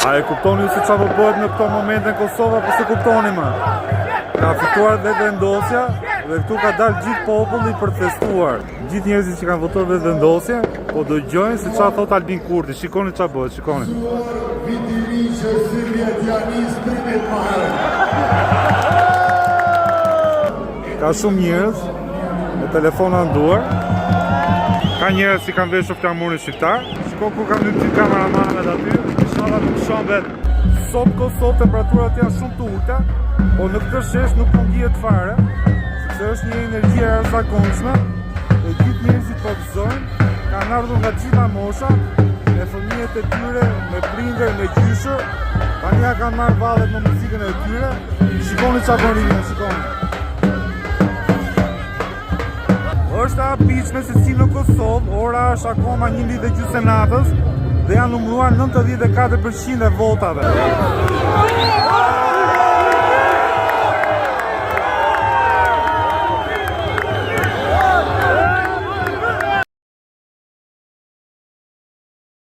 A e kuptoni se çfarë po bëhet në këto momente në Kosovë apo se kuptoni më? Ka fituar dhe vendosja dhe këtu ka dalë gjithë populli për të festuar. Gjithë njerëzit që kanë votuar vetë vendosje, po dëgjojnë se çfarë thot Albin Kurti. Shikoni çfarë bëhet, shikoni. Ka shumë njerëz me telefona në duar. Ka njerëz që kanë veshur flamurin shqiptar. Shiko ku kanë dy kameramanët aty. Inshallah nuk shambet. Sot Kosovë temperaturat janë shumë të ulta, po në këtë shesh nuk po ndihet fare, sepse është një energji e jashtëzakonshme. Dhe gjithë njerëzit po gëzojnë, kanë ardhur nga gjitha moshat, me fëmijët e tyre, me prindër, me gjyshër. Tani ja kanë marrë vallet me muzikën e tyre. Shikoni çfarë bën rinj, shikoni. Është e habitshme se si në Kosovë, ora është akoma 1:30 natës dhe janë numëruar 94% e votave.